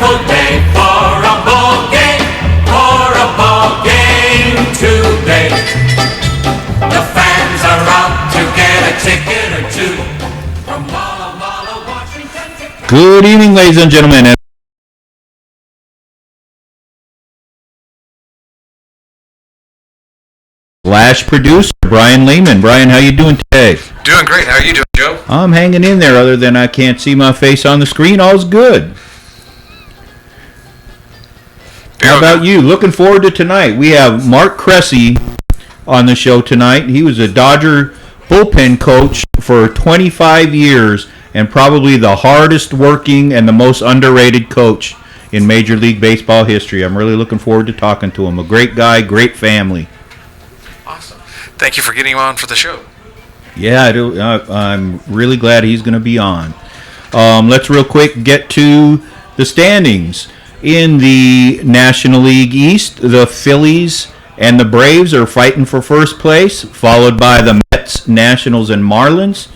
wonderful day for a ball game, today. The fans are out to get a ticket or two from Walla Walla, Washington. Good evening, ladies and gentlemen. Slash producer Brian Lehman. Brian, how you doing today? Doing great. How are you doing, Joe? I'm hanging in there. Other than I can't see my face on the screen, all's good. How about you? Looking forward to tonight. We have Mark Cresse on the show tonight. He was a Dodger bullpen coach for 25 years and probably the hardest working and the most underrated coach in Major League Baseball history. I'm really looking forward to talking to him. A great guy, great family. Awesome. Thank you for getting him on for the show. Yeah, I'm really glad he's going to be on. Let's real quick get to the standings. In the National League East, the Phillies and the Braves are fighting for first place, followed by the Mets, Nationals, and Marlins.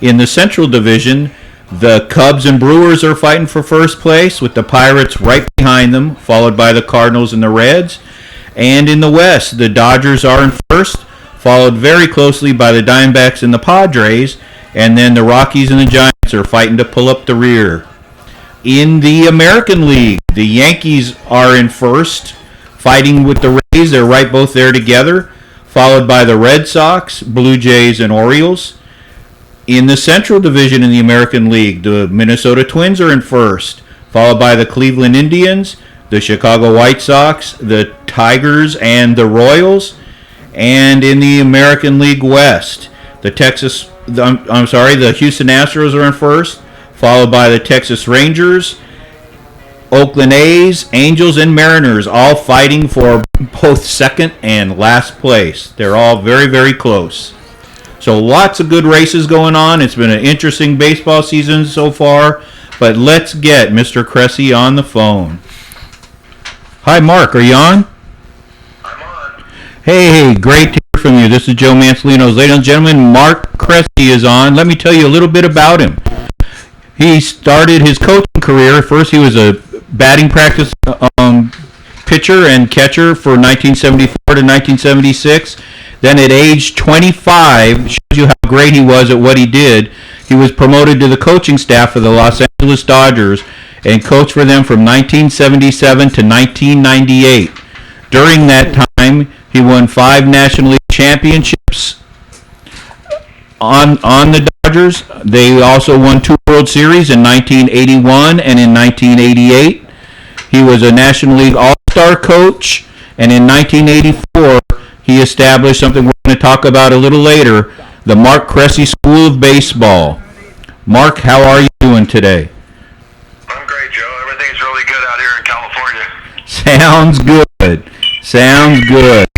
In the Central Division, the Cubs and Brewers are fighting for first place, with the Pirates right behind them, followed by the Cardinals and the Reds. And in the West, the Dodgers are in first, followed very closely by the Diamondbacks and the Padres, and then the Rockies and the Giants are fighting to pull up the rear. In the American League, the Yankees are in first, fighting with the Rays. They're right both there together, followed by the Red Sox, Blue Jays, and Orioles. In the Central Division in the American League, the Minnesota Twins are in first, followed by the Cleveland Indians, the Chicago White Sox, the Tigers, and the Royals. And in the American League West, the Houston Astros are in first, followed by the Texas Rangers, Oakland A's, Angels, and Mariners, all fighting for both second and last place. They're all very, very close. So lots of good races going on. It's been an interesting baseball season so far, but let's get Mr. Cresse on the phone. Hi, Mark. Are you on? I'm on. Hey, great to hear from you. This is Joe Mansolino. Ladies and gentlemen, Mark Cresse is on. Let me tell you a little bit about him. He started his coaching career. First, he was a batting practice pitcher and catcher for 1974 to 1976. Then at age 25, shows you how great he was at what he did, he was promoted to the coaching staff of the Los Angeles Dodgers and coached for them from 1977 to 1998. During that time, he won 5 National League championships on the Dodgers. They also won 2 World Series in 1981 and in 1988. He was a National League All-Star coach, and in 1984, he established something we're going to talk about a little later, the Mark Cresse School of Baseball. Mark, how are you doing today? I'm great, Joe. Everything's really good out here in California. Sounds good. Sounds good.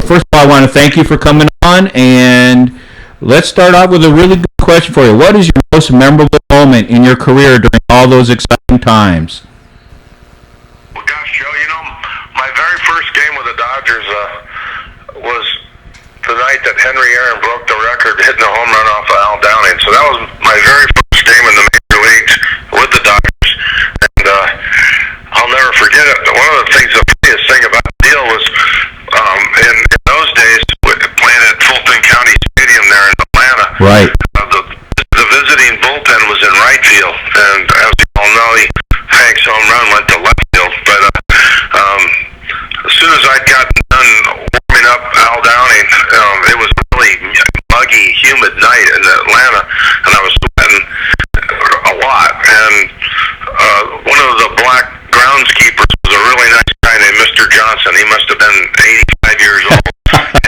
First of all, I want to thank you for coming on, and let's start off with a really good question for you. What is your most memorable moment in your career during all those exciting times? Well, gosh, Joe, my very first game with the Dodgers was the night that Henry Aaron broke the record hitting a home run off of Al Downing. So that was my very first game in the major leagues with the Dodgers. And I'll never forget it. One of the things, the funniest thing about the deal was in those days, playing at Fulton County Stadium there in Atlanta, right. The visiting bullpen was in right field, and as you all know, Hank's home run went to left field. But as soon as I'd gotten done warming up Al Downing, it was a really muggy, humid night in Atlanta, and I was sweating a lot. And one of the black groundskeepers was a really nice guy named Mr. Johnson. He must have been 85 years old.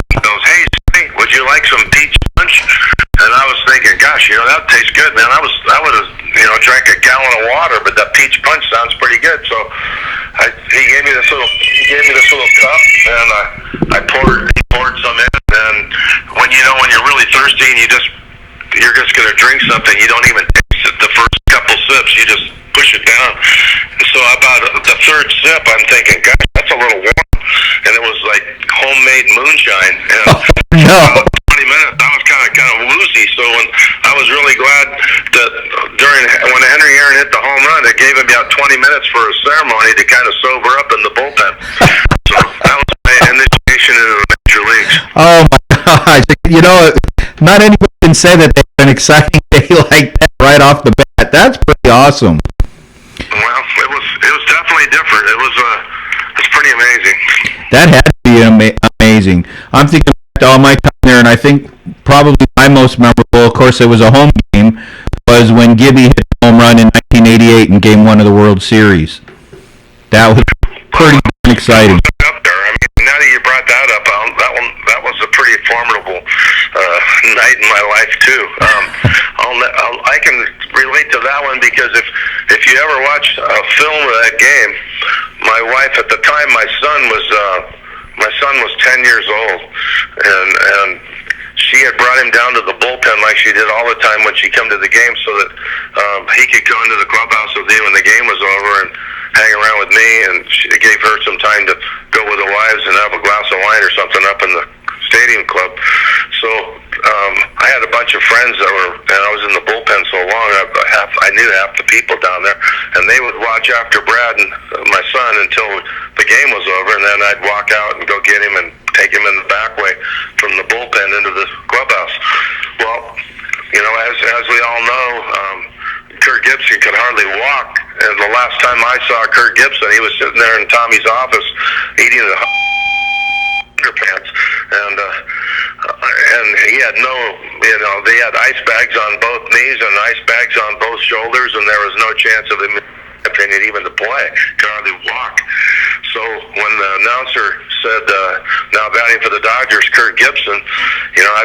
He goes, "Hey, Sonny, would you like some peach punch?" And I was thinking, gosh, that tastes good, man. I would have, drank a gallon of water, but that peach punch sounds pretty good. So he gave me this little cup, and he poured some in. And when you're really thirsty and you're just gonna drink something, you don't even taste it the first couple sips. You just push it down. And so about the third sip, I'm thinking, gosh, that's a little warm. And it was like homemade moonshine. And No. 20 minutes, I was kind of woozy. So when I was really glad that when Henry Aaron hit the home run, it gave me out 20 minutes for a ceremony to kind of sober up in the bullpen. So that was my initiation into the major leagues. Oh my gosh! You know, not anybody can say that they had an exciting day like that right off the bat. That's pretty awesome. Well, it was definitely different. It's pretty amazing. That had to be amazing. I'm thinking back to all my time there, and I think probably my most memorable, of course, it was a home game, was when Gibby hit a home run in 1988 in Game 1 of the World Series. That was pretty exciting. Up there. I mean, now that you brought that up, that was a pretty formidable night in my life too. I can relate to that one because if you ever watch a film of that game, my wife at the time, my son was 10 years old, and she had brought him down to the bullpen like she did all the time when she come to the game, so that he could go into the clubhouse with me when the game was over and hang around with me, and it gave her some time to go with the wives and have a glass of wine or something up in the stadium club. So I had a bunch of friends and I was in the bullpen so long, I knew half the people down there, and they would watch after Brad and my son until the game was over, and then I'd walk out and go get him and take him in the back way from the bullpen into the clubhouse. Well, you know, as we all know, Kurt Gibson could hardly walk, and the last time I saw Kurt Gibson, he was sitting there in Tommy's office eating the underpants, and he had no, you know, they had ice bags on both knees and ice bags on both shoulders, and there was no chance of him, in my opinion, even to play. Could hardly walk. So when the announcer said, now batting for the Dodgers, Kurt Gibson, you know, I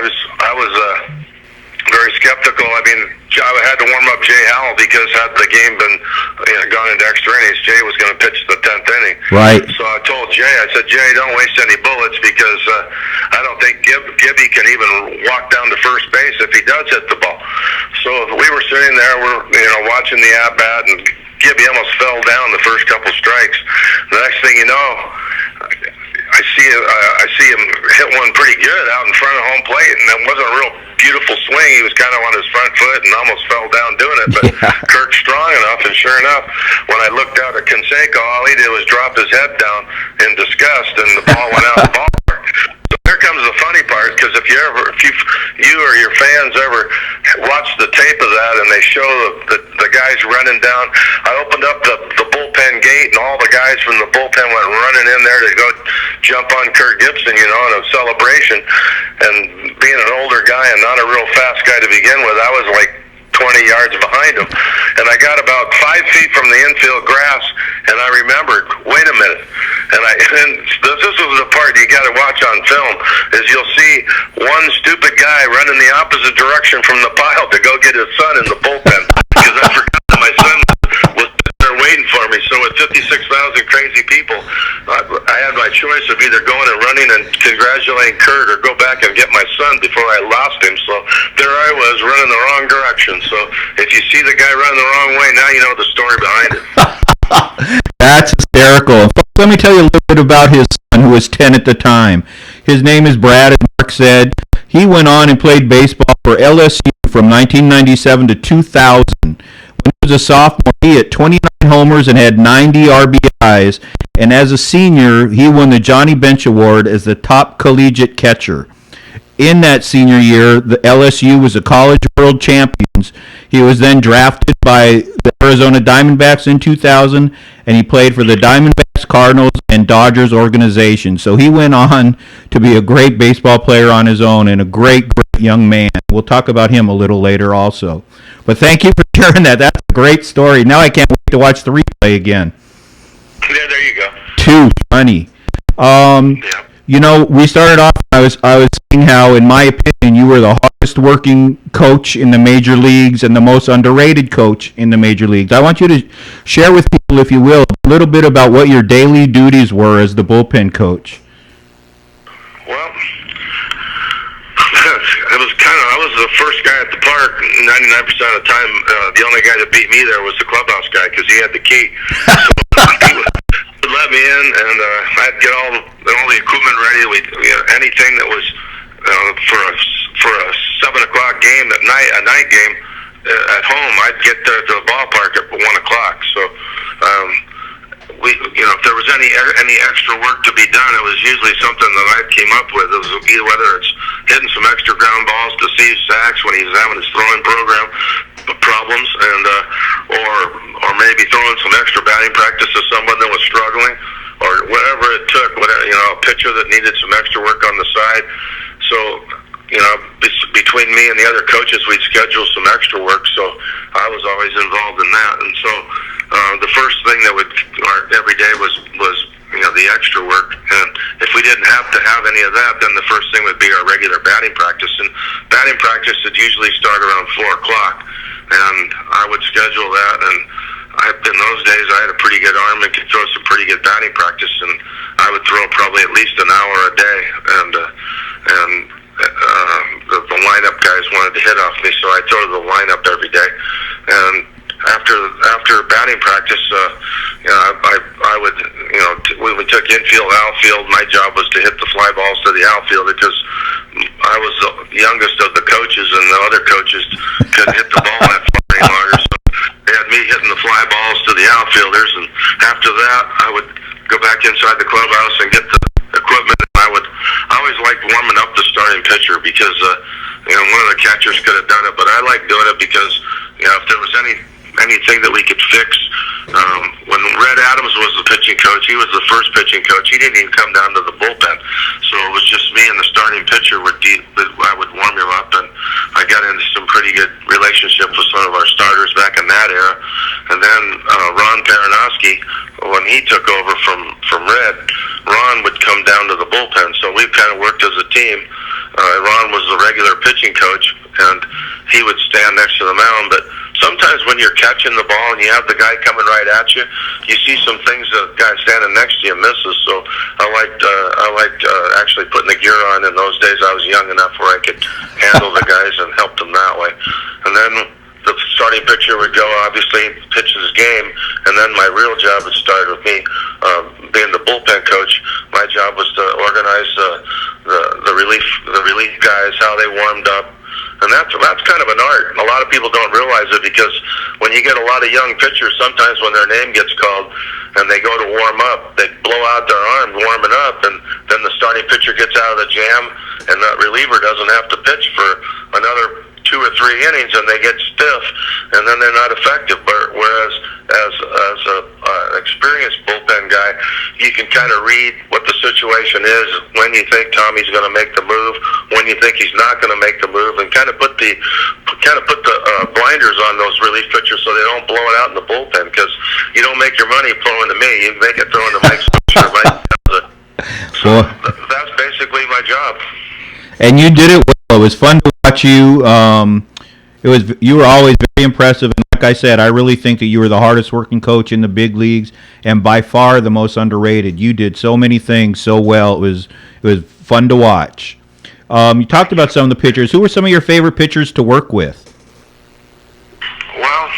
was very skeptical. I mean, I had to warm up Jay Howell because had the game been gone into extra innings, Jay was going to pitch the 10th inning. Right. So I told Jay, I said, Jay, don't waste any bullets because I don't think Gibby can even walk down to first base if he does hit the ball. So we were sitting there, we're watching the at-bat, and Gibby almost fell down the first couple strikes. The next thing you know, I see him hit one pretty good out in front of home plate, and it wasn't a real beautiful swing. He was kind of on his front foot and almost fell down doing it. But Kirk's strong enough, and sure enough, when I looked out at Canseco, all he did was drop his head down in disgust, and the ball went out the ballpark. So here comes the funny part, because if you or your fans ever watch the tape of that, and they show the guys running down, I opened up the bullpen gate, and all the guys from the bullpen went running in there to go jump on Kurt Gibson, in a celebration. And being an older guy and not a real fast guy to begin with, I was like 20 yards behind him, and I got about 5 feet from the infield grass, and I remembered, wait a minute, and this was the part you got to watch on film, is you'll see one stupid guy running the opposite direction from the pile to go get his son in the bullpen, because I forgot that my son was there waiting for me. So with 56,000 crazy people, I had my choice of either going and running and congratulating Kurt, or go back and get my son before I lost him. So there I was, running the wrong direction. So if you see the guy running the wrong way, now you know the story behind it. That's hysterical. Let me tell you a little bit about his son, who was 10 at the time. His name is Brad, as Mark said. He went on and played baseball for LSU from 1997 to 2000. When he was a sophomore, he hit 29 homers and had 90 RBIs. And as a senior, he won the Johnny Bench Award as the top collegiate catcher. In that senior year, the LSU was the College World Champions. He was then drafted by the Arizona Diamondbacks in 2000, and he played for the Diamondbacks, Cardinals, and Dodgers organization. So he went on to be a great baseball player on his own and a great young man. We'll talk about him a little later also. But thank you for sharing that. That's a great story. Now I can't wait to watch the replay again. Yeah, there you go. Too funny. Yeah. We started off, I was saying how, in my opinion, you were the hardest working coach in the major leagues and the most underrated coach in the major leagues. I want you to share with people, if you will, a little bit about what your daily duties were as the bullpen coach. Well, I was the first guy at the park 99% of the time. The only guy that beat me there was the clubhouse guy, because he had the key. So he would let me in, and I'd get all the equipment ready. Anything that was for a 7 o'clock game at night, a night game, at home, I'd get there to the ballpark at 1 o'clock. So, if there was any extra work to be done, it was usually something that I came up with. It was either whether it's hitting some extra ground balls to Steve Sachs when he was having his throwing program problems, and or maybe throwing some extra batting practice to someone that was struggling, or whatever it took. A pitcher that needed some extra work on the side. So, between me and the other coaches, we'd schedule some extra work. So I was always involved in that. And so the first thing that would every day was the extra work. And if we didn't have to have any of that, then the first thing would be our regular batting practice. And batting practice would usually start around 4 o'clock. And I would schedule that. And in those days, I had a pretty good arm and could throw some pretty good batting practice. And I would throw probably at least an hour a day. And the lineup guys wanted to hit off me, so I throw the lineup every day. And after batting practice, I would, when we took infield, outfield, my job was to hit the fly balls to the outfield because I was the youngest of the coaches, and the other coaches couldn't hit the ball that far any longer. So they had me hitting the fly balls to the outfielders, and after that, I would go back inside the clubhouse and get the equipment. I always liked warming up the starting pitcher because one of the catchers could have done it, but I liked doing it because if there was anything that we could fix. When Red Adams was the pitching coach, he was the first pitching coach. He didn't even come down to the bullpen, so it was just me and the starting pitcher. I would warm him up, and I got into some pretty good relationships with some of our starters back in that era. And then Ron Paranowski, when he took over from Red, Ron would come down to the bullpen. So we kind of worked as a team. Ron was the regular pitching coach, and he would stand next to the mound. But sometimes when you're catching the ball and you have the guy coming right at you, you see some things the guy standing next to you misses. So I liked actually putting the gear on. In those days, I was young enough where I could handle the guys and help them that way. And then the starting pitcher would go, obviously, pitch his game, and then my real job would start with me being the bullpen coach. My job was to organize the relief guys, how they warmed up. And that's kind of an art. A lot of people don't realize it because when you get a lot of young pitchers, sometimes when their name gets called and they go to warm up, they blow out their arm warming up, and then the starting pitcher gets out of the jam, and that reliever doesn't have to pitch for another 2 or 3 innings, and they get stiff, and then they're not effective. But whereas as an experienced bullpen guy, you can kind of read what the situation is, when you think Tommy's going to make the move, when you think he's not going to make the move, and kind of put the blinders on those relief pitchers so they don't blow it out in the bullpen, because you don't make your money throwing to me, you make it throwing to Mike Swisher. So that's basically my job. And you did it well. It was fun to watch you. You were always very impressive, and like I said, I really think that you were the hardest working coach in the big leagues, and by far the most underrated. You did so many things so well. It was fun to watch. You talked about some of the pitchers. Who were some of your favorite pitchers to work with? Well,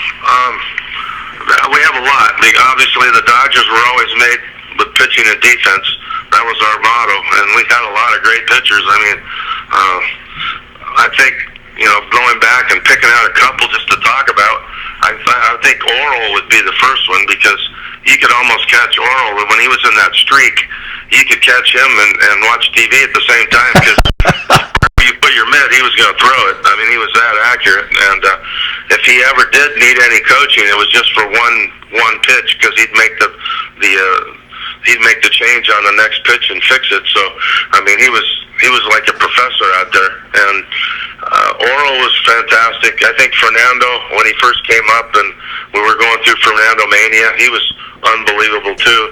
we have a lot. Obviously, the Dodgers were always made with pitching and defense. That was our motto, and we had a lot of great pitchers. I mean, I think, going back and picking out a couple just to talk about, I think Oral would be the first one, because you could almost catch Oral. When he was in that streak, you could catch him and watch TV at the same time, because wherever you put your mitt, he was going to throw it. I mean, he was that accurate. And if he ever did need any coaching, it was just for one pitch, because he'd make the change on the next pitch and fix it. So, I mean, he was like a professor out there. And Oral was fantastic. I think Fernando, when he first came up and we were going through Fernando Mania, he was unbelievable too.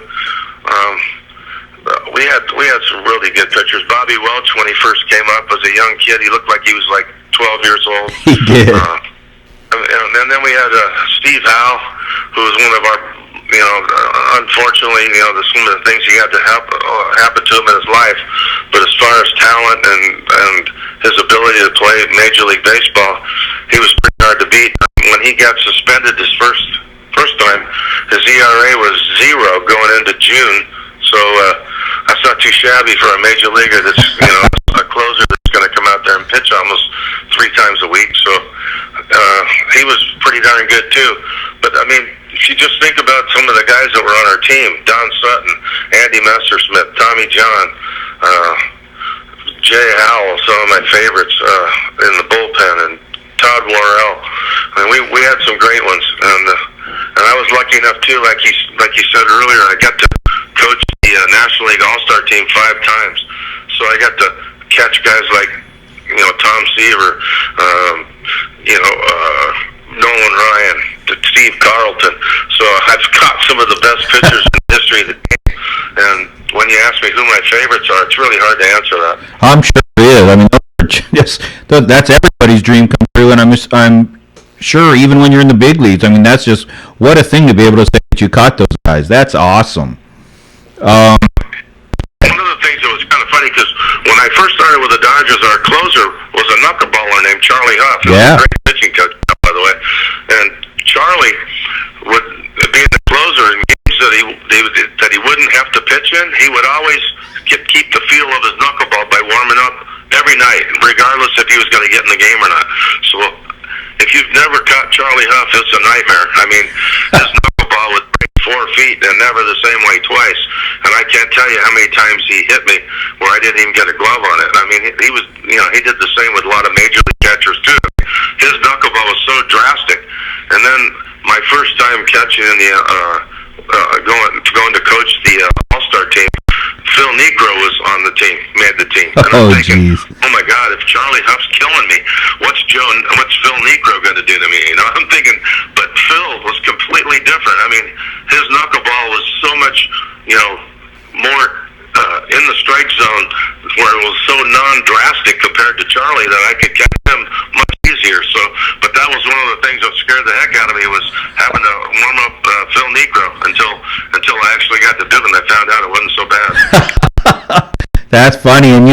We had some really good pitchers. Bobby Welch, when he first came up as a young kid, he looked like he was like 12 years old. He did. And then we had Steve Howe, who was one of our, unfortunately, some of the things he had to happen to him in his life. But as far as talent and his ability to play Major League Baseball, he was pretty hard to beat. When he got suspended his first time, his ERA was 0 going into June. So that's not too shabby for a major leaguer that's a closer that's going to come out there and pitch almost 3 times a week. So he darn good too. But I mean, if you just think about some of the guys that were on our team: Don Sutton, Andy Messersmith, Tommy John, Jay Howell, some of my favorites in the bullpen, and Todd Worrell. I mean, we had some great ones, and I was lucky enough too, like you said earlier, I got to coach the National League All-Star team 5 times, so I got to catch guys like Tom Seaver, Nolan Ryan, Steve Carlton. So I've caught some of the best pitchers in the history of the game. And when you ask me who my favorites are, it's really hard to answer that. I'm sure it is. I mean, that's everybody's dream come true, and I'm sure even when you're in the big leagues, I mean, that's just what a thing to be able to say that you caught those guys. That's awesome. One of the things that was kind of funny, because when I first started with the Dodgers, our closer was a knuckleballer named Charlie Huff. He was a great pitching coach, by the way. And Charlie would, being the closer in games that he wouldn't have to pitch in, he would always keep the feel of his knuckleball by warming up every night, regardless if he was going to get in the game or not. So if you've never caught Charlie Huff, it's a nightmare. I mean, his knuckleball would break 4 feet and never the same way twice. And I can't tell you how many times he hit me where I didn't even get a glove on it. I mean, he was, he did the same with a lot of major league catchers too. His knuckleball was so drastic. And then my first time catching in the going to coach the All-Star team, Phil Negro was on the team, made the team. And I'm thinking, oh my God, if Charlie Huff's killing me, what's Phil Negro going to do to me? I'm thinking, but Phil was completely different. I mean, his knuckleball was so much, more in the strike zone, where it was so non-drastic compared to Charlie that I could catch him much easier. So, but that was one of the things that scared the heck out of me, was having to warm up Phil Negro until I actually got to do it, and I found out it wasn't so bad. That's funny, and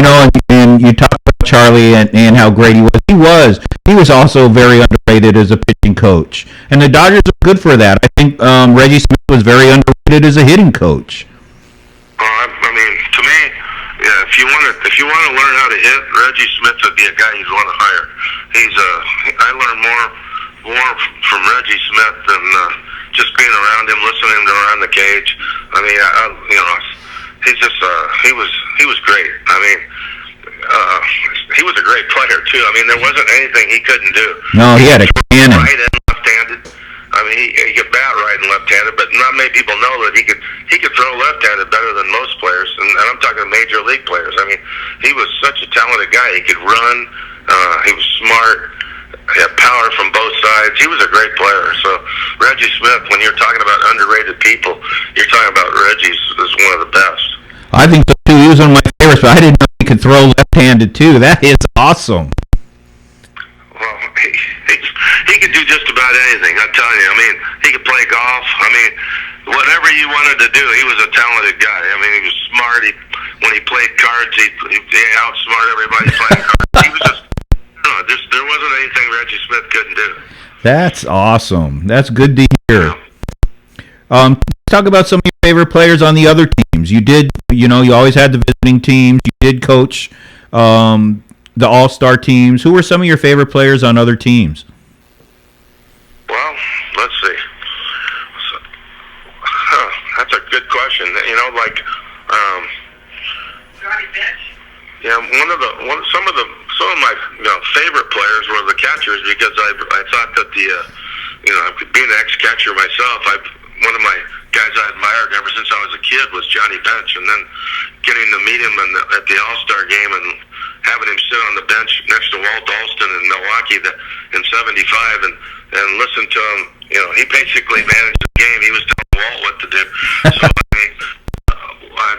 and you talk about Charlie and how great he was. He was also very underrated as a pitching coach, and the Dodgers are good for that. I think Reggie Smith was very underrated as a hitting coach. I mean, to me, yeah, if you want to learn how to hit, Reggie Smith would be a guy you'd want to hire. I learned more from Reggie Smith than just being around him, listening to him around the cage. I mean, he's just he was great. I mean, he was a great player too. I mean, there wasn't anything he couldn't do. No, he had a cannon. Right and left-handed. I mean, he could bat right and left-handed, but not many people know that he could throw left-handed better than most players, and I'm talking major league players. I mean, he was such a talented guy. He could run. He was smart. He had power from both sides. He was a great player. So Reggie Smith, when you're talking about underrated people, you're talking about Reggie as one of the best. I think so too. He was one of my favorites, but I didn't know he could throw left-handed too. That is awesome. Well, he could do just about anything, I'm telling you. I mean, he could play golf. I mean, whatever you wanted to do, he was a talented guy. I mean, he was smart. When he played cards, he outsmarted everybody playing cards. He was just, there wasn't anything Reggie Smith couldn't do. That's awesome. That's good to hear. Talk about some of your favorite players on the other teams. You did, you always had the visiting teams. You did coach the All-Star teams. Who were some of your favorite players on other teams? Well, let's see. That's a good question. Yeah, some of my favorite players were the catchers, because I thought that being an ex-catcher myself, one of my guys I admired ever since I was a kid was Johnny Bench, and then getting to meet him at the All-Star game and having him sit on the bench next to Walt Alston in Milwaukee in '75 and listen to him. He basically managed the game. He was telling Walt what to do. So I mean,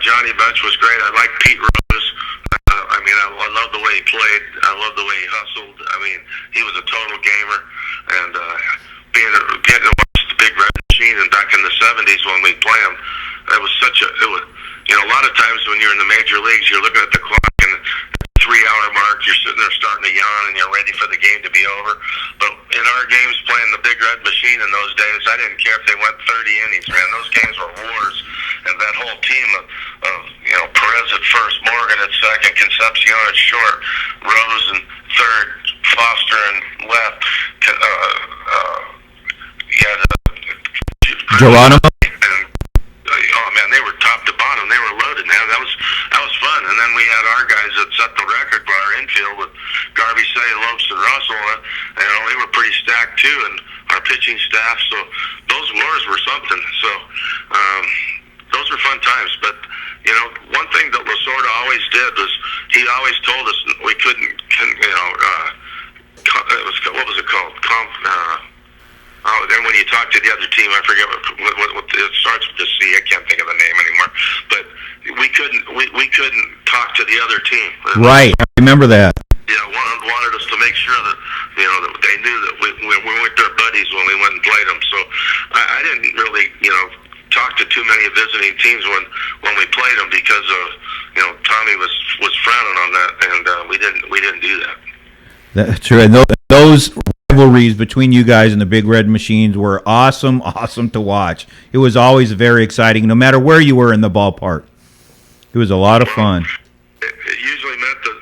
Johnny Bench was great. I like Pete Rose. I love the way he played. I love the way he hustled. I mean, he was a total gamer, and getting to watch the Big Red Machine, and back in the '70s when we play him, it was a lot of times when you're in the major leagues, you're looking at the clock and the 3-hour mark, you're sitting there starting to yawn and you're ready for the game to be over. But in our games playing the Big Red Machine in those days, I didn't care if they went 30 innings, man. Those games were wars. And that whole team of Perez at first, Morgan at second, Concepcion at short, Rose in third, Foster in left, had Geronimo. Oh man, they were top to bottom. They were loaded, man. That was fun. And then we had our guys that set the record for our infield with Garvey, Say, Lopes, and Russell. They were pretty stacked too, and our pitching staff. So those wars were something. So those were fun times. But one thing that Lasorda always did was he always told us we couldn't. What was it called? Then when you talk to the other team, I forget what it starts with the C. I can't think of the name anymore. But we couldn't talk to the other team. Right, I remember that. Yeah, wanted us to make sure that that they knew that we weren't their buddies when we went and played them. So I didn't really talk to too many visiting teams when we played them because of Tommy was frowning on that, and we didn't do that. That's true. And those rivalries between you guys and the Big Red Machines were awesome to watch. It was always very exciting, no matter where you were in the ballpark. It was a lot of fun. It usually meant that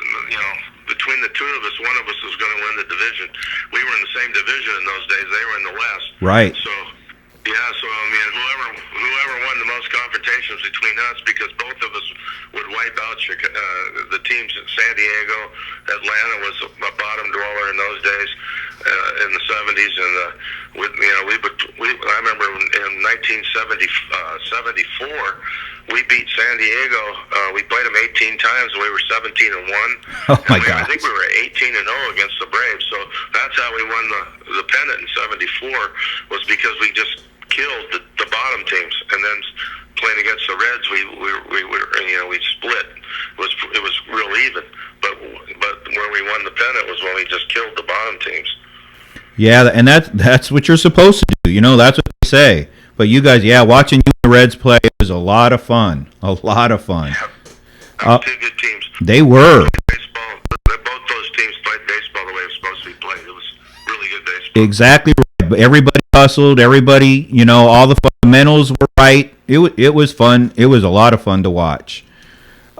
between the two of us, one of us was going to win the division. We were in the same division in those days. They were in the West. Right. So I mean, whoever won the most confrontations between us, because both of us would wipe out the teams in San Diego. Atlanta was a bottom dweller in those days, in the 70s, and I remember in 1974 we beat San Diego. We played them 18 times, and we were 17-1. Oh my God! I think we were 18-0 against the Braves. So that's how we won the pennant in '74, was because we just killed the bottom teams, and then playing against the Reds, we split. It was real even, but where we won the pennant was when we just killed the bottom teams. Yeah, and that's what you're supposed to do. That's what they say. But you guys, watching you and the Reds play was a lot of fun. A lot of fun. Yeah. Two good teams. They were. Baseball. Both those teams played baseball the way it was supposed to be played. It was really good baseball. Exactly right. But everybody hustled. Everybody, all the fundamentals were right. It was fun. It was a lot of fun to watch.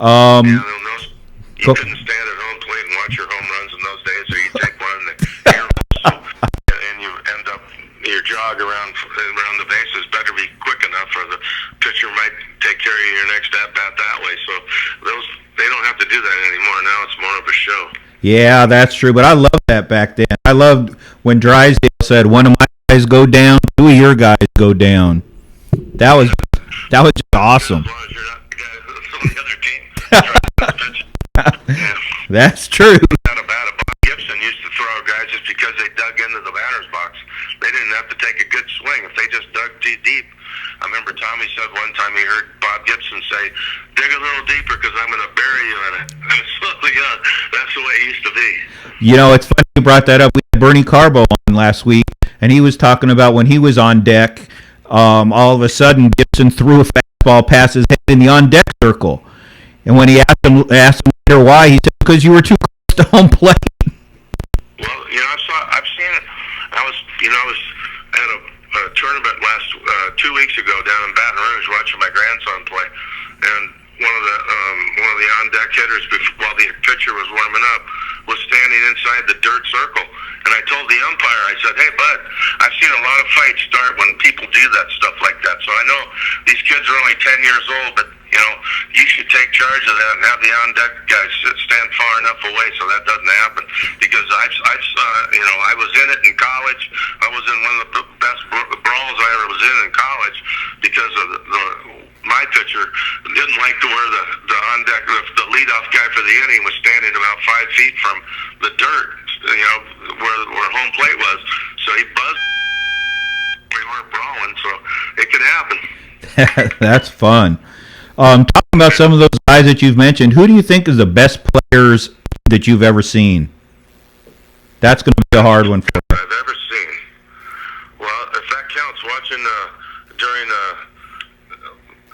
You couldn't stand at home plate and watch your home runs in those days, or you take one and you end up your jog around the bases better be quick enough, or the pitcher might take care of your next at bat that way. So they don't have to do that anymore. Now it's more of a show. Yeah, that's true. But I loved that back then. I loved when Drysdale said, "One of my guys go down, two of your guys go down." That was just awesome. As long as you're not the guy from the other team trying to pitch. Yeah. That's true. Not about it. Bob Gibson used to throw guys just because they dug into the batter's box. They didn't have to take a good swing if they just dug too deep. I remember Tommy said one time he heard Bob Gibson say, "Dig a little deeper because I'm going to bury you in it." And so, that's the way it used to be. It's funny you brought that up. We had Bernie Carbo on last week, and he was talking about when he was on deck, all of a sudden Gibson threw a fastball past his head in the on-deck circle. And when he asked him later why, he said, "Because you were too close to home plate." Well, I've seen it. I was at a tournament 2 weeks ago down in Baton Rouge watching my grandson play, and one of the on-deck hitters, while the pitcher was warming up, was standing inside the dirt circle. And I told the umpire, I said, "Hey, bud, I've seen a lot of fights start when people do that stuff like that. So I know these kids are only 10 years old, but you should take charge of that and have the on-deck guys stand far enough away so that doesn't happen." Because I was in it in college. I was in one of the best brawls I ever was in college because of my pitcher didn't like to where the on-deck, the leadoff guy for the inning was standing about 5 feet from the dirt, where home plate was. So he buzzed. We weren't brawling, so it could happen. That's fun. Talking about some of those guys that you've mentioned, who do you think is the best players that you've ever seen? That's going to be a hard one for you. I've ever seen. Well, if that counts, watching during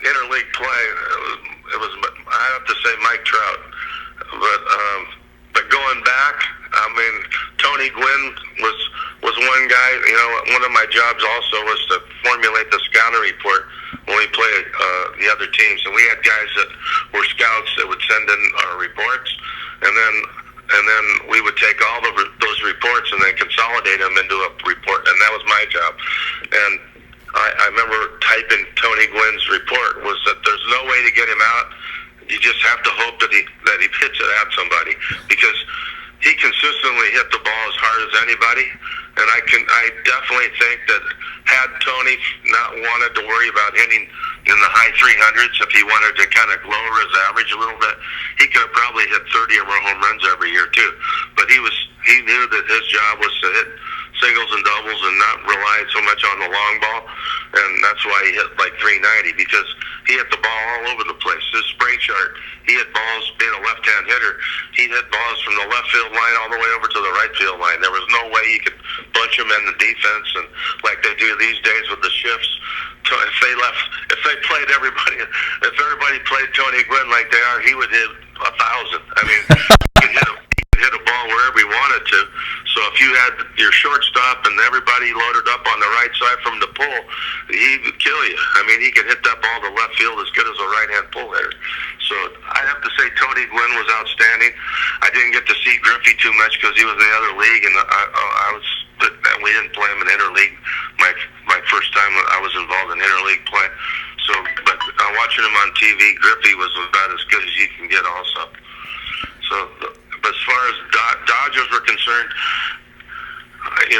interleague play, it was I have to say Mike Trout. But going back, I mean, Tony Gwynn was one guy. One of my jobs also was to formulate the scouting report when we played the other teams, and we had guys that were scouts that would send in our reports, and then we would take all those reports and then consolidate them into a report, and that was my job. And I remember typing Tony Gwynn's report was that there's no way to get him out. You just have to hope that he hits it at somebody, because he consistently hit the ball as hard as anybody. And I definitely think that had Tony not wanted to worry about hitting in the high 300s, if he wanted to kind of lower his average a little bit, he could have probably hit 30 or more home runs every year too. But he knew that his job was to hit singles and doubles and not rely so much on the long ball, and that's why he hit like 390, because he hit the ball all over the place. His spray chart, he hit balls, being a left-hand hitter, he hit balls from the left field line all the way over to the right field line. There was no way you could bunch him in the defense, and like they do these days with the shifts. If everybody played Tony Gwynn like they are, he would hit 1,000. I mean, he could hit a ball wherever he wanted to. So if you had your shortstop and everybody loaded up on the right side from the pull, he would kill you. I mean, he could hit that ball to left field as good as a right-hand pull hitter. So I have to say Tony Gwynn was outstanding. I didn't get to see Griffey too much because he was in the other league, and we didn't play him in interleague. My first time I was involved in interleague play. So, but watching him on TV, Griffey was about as good as you can get also. So, but as far as Dodgers were concerned, it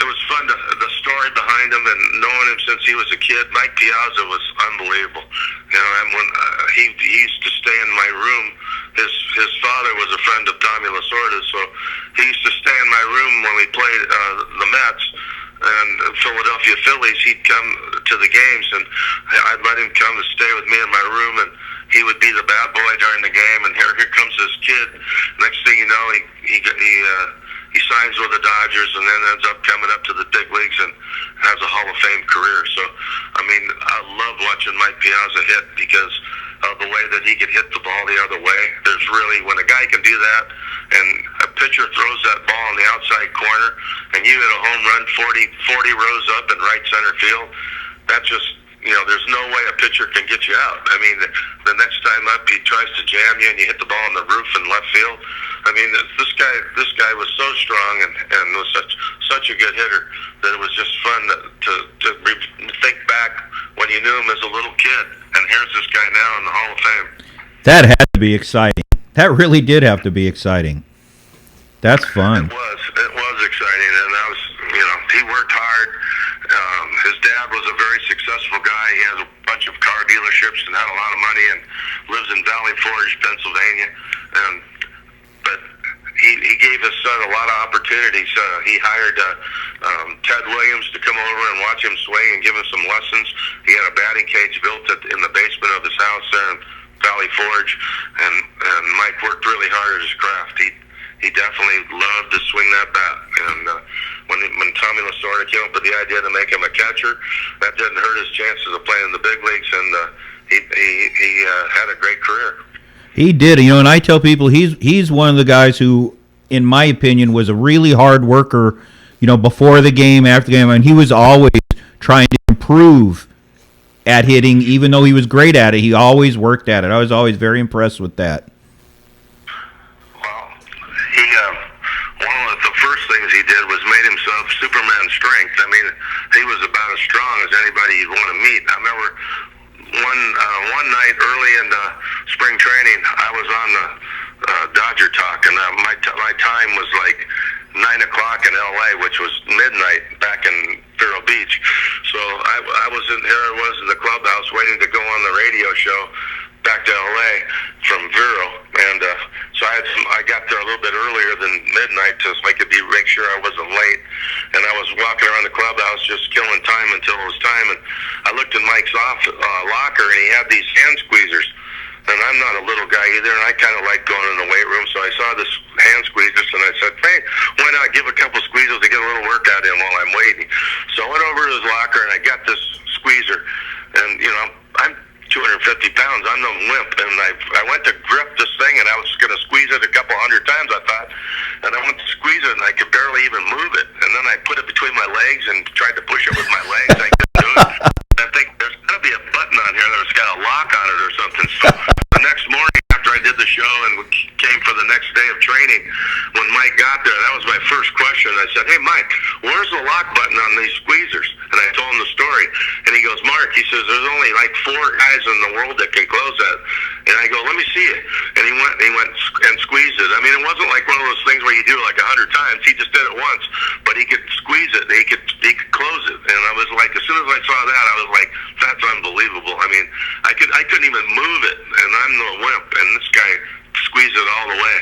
was fun, the story behind him, and knowing him since he was a kid. Mike Piazza was unbelievable. And when he used to stay in my room, his father was a friend of Tommy Lasorda's, so he used to stay in my room when we played the Mets and Philadelphia Phillies. He'd come to the games, and I'd let him come and stay with me in my room, and he would be the bad boy during the game. And here comes this kid. Next thing you know, he signs with the Dodgers and then ends up coming up to the big leagues and has a Hall of Fame career. So, I mean, I love watching Mike Piazza hit because of the way that he could hit the ball the other way. There's really, when a guy can do that and a pitcher throws that ball in the outside corner and you hit a home run 40 rows up in right center field, that just, there's no way a pitcher can get you out. I mean, the next time up he tries to jam you and you hit the ball in the roof in left field. I mean, this guy was so strong and was such a good hitter that it was just fun to think back when you knew him as a little kid. And here's this guy now in the Hall of Fame. That had to be exciting. That really did have to be exciting. That's fun. It was exciting, and that was, he worked hard. His dad was a very successful guy. He has a bunch of car dealerships and had a lot of money and lives in Valley Forge, Pennsylvania. But he gave his son a lot of opportunities. He hired Ted Williams to come over and watch him swing and give him some lessons. He had a batting cage built in the basement of his house there in Valley Forge, and Mike worked really hard at his craft. He definitely loved to swing that bat. And when Tommy Lasorda came up with the idea to make him a catcher, that didn't hurt his chances of playing in the big leagues, and he had a great career. He did, and I tell people he's one of the guys who, in my opinion, was a really hard worker, before the game, after the game, and he was always trying to improve at hitting, even though he was great at it. He always worked at it. I was always very impressed with that. One of the first things he did was made himself Superman strength. I mean, he was about as strong as anybody you'd want to meet. I remember one night early in the spring training, I was on the Dodger Talk, and my time was like 9 o'clock in L.A., which was midnight back in Vero Beach. So I was in the clubhouse waiting to go on the radio show back to L.A. from Vero, and so I got there a little bit earlier than midnight so I could make sure I wasn't late. And I was walking around the clubhouse just killing time until it was time. And I looked in Mike's locker, and he had these hand squeezers. And I'm not a little guy either, and I kind of like going in the weight room. So I saw this hand squeezers, and I said, hey, why not give a couple squeezers to get a little workout in while I'm waiting? So I went over to his locker, and I got this squeezer. And, I'm 250 pounds. I'm no limp. And I went to grip this thing, and I was going to squeeze it a couple hundred times, I thought. And I went to squeeze it, and I could barely even move it. And then I put it between my legs and tried to push it with my legs. I couldn't do it. And I think there's got to be a button on here that's got a lock on it or something. So the next morning after I did the show and came for the next day of training, training, when Mike got there, that was my first question. I said, "Hey, Mike, where's the lock button on these squeezers?" And I told him the story. And he goes, "Mark," he says, "there's only like 4 guys in the world that can close that." And I go, "Let me see it." And he went and squeezed it. I mean, it wasn't like one of those things where you do it like 100 times. He just did it once, but he could squeeze it. He could close it. And I was like, as soon as I saw that, I was like, that's unbelievable. I mean, I couldn't even move it, and I'm the wimp, and this guy squeezed it all the way.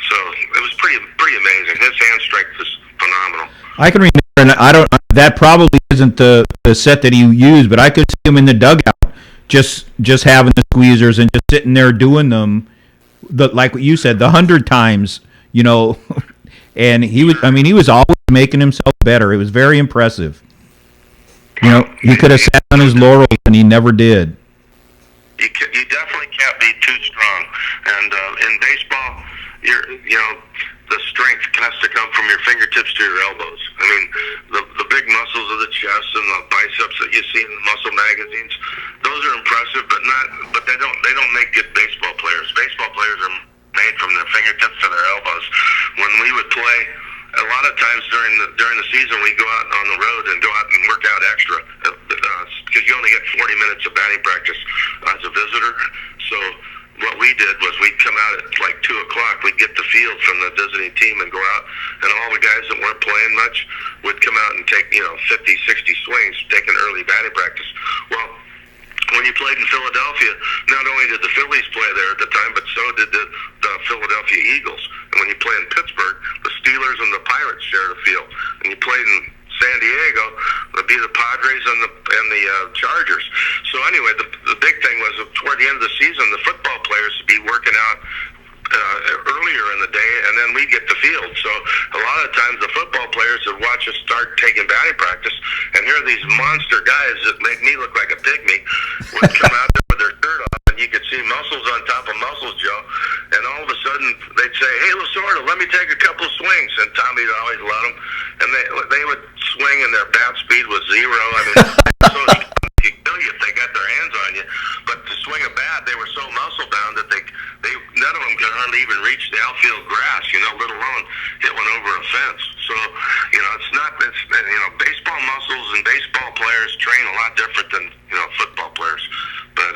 So it was pretty amazing. His hand strength is phenomenal. I can remember, and I don't. That probably isn't the set that he used, but I could see him in the dugout, just having the squeezers and just sitting there doing them, like what you said, the 100 times, you know. And he was. I mean, he was always making himself better. It was very impressive. You know, he could have sat on his laurels, and he never did. You definitely can't be too strong. And in baseball, the strength has to come from your fingertips to your elbows. I mean, the big muscles of the chest and the biceps that you see in the muscle magazines, those are impressive, but they don't make good baseball players. Baseball players are made from their fingertips to their elbows. When we would play, a lot of times during the season, we go out on the road and go out and work out extra because you only get 40 minutes of batting practice as a visitor. So what we did was we'd come out at like 2 o'clock. We'd get the field from the visiting team and go out, and all the guys that weren't playing much would come out and take 50, 60 swings, taking early batting practice. Well, when you played in Philadelphia, not only did the Phillies play there at the time, but so did the Philadelphia Eagles. And when you play in Pittsburgh, the Steelers and the Pirates share the field. And you played in San Diego, it'd be the Padres and the Chargers. So anyway, the big thing was toward the end of the season, the football players would be working out earlier in the day, and then we'd get the field. So a lot of times the football players would watch us start taking batting practice, and here are these monster guys that make me look like a pygmy would come out there with their shirt off, and you could see muscles on top of muscles, Joe. And all of a sudden they'd say, "Hey, Lasorda, let me take a couple swings." And Tommy'd always let them, and they would swing, and their bat speed was 0. I mean, so they could kill you if they got their hands on you. But to swing a bat, they were so muscle bound that they none of them could hardly even reach the outfield grass, let alone hit one over a fence. So, baseball muscles and baseball players train a lot different than, football players. But,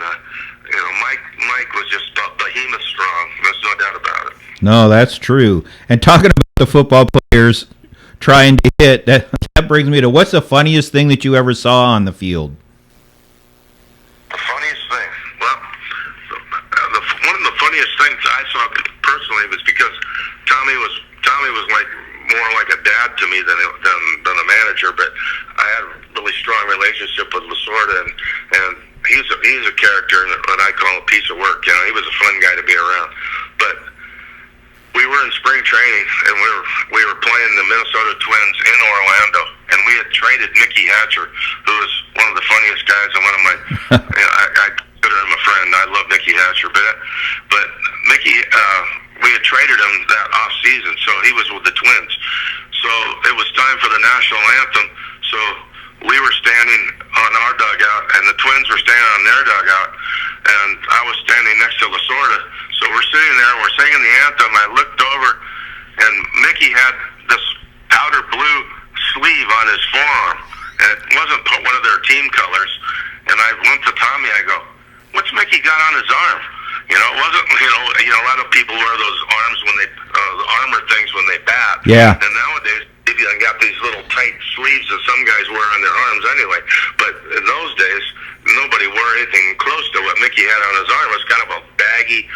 Mike was just behemoth strong. There's no doubt about it. No, that's true. And talking about the football players trying to hit, that brings me to, what's the funniest thing that you ever saw on the field? The funniest thing? Well, one of the funniest things I saw personally was because Tommy was like more like a dad to me than a manager, but I had a really strong relationship with Lasorda, and he's a character, and what I call a piece of work. He was a fun guy to be around. But we were in spring training, and we were playing the Minnesota Twins in Orlando, and we had traded Mickey Hatcher, who was one of the funniest guys and one of my I consider him a friend. I love Mickey Hatcher, but Mickey, we had traded him that off season, so he was with the Twins. So it was time for the national anthem. So we were standing on our dugout, and the Twins were standing on their dugout, and I was standing next to Lasorda. So we're sitting there, we're singing the anthem. I looked over, and Mickey had this powder blue sleeve on his forearm, and it wasn't one of their team colors. And I went to Tommy, I go, "What's Mickey got on his arm?" It wasn't, a lot of people wear those arms when they, the armor things when they bat. Yeah. And nowadays, you got these little tight sleeves that some guys wear on their arms anyway. But in those days, nobody wore anything close to what Mickey had on his arm. It was kind of a baggy,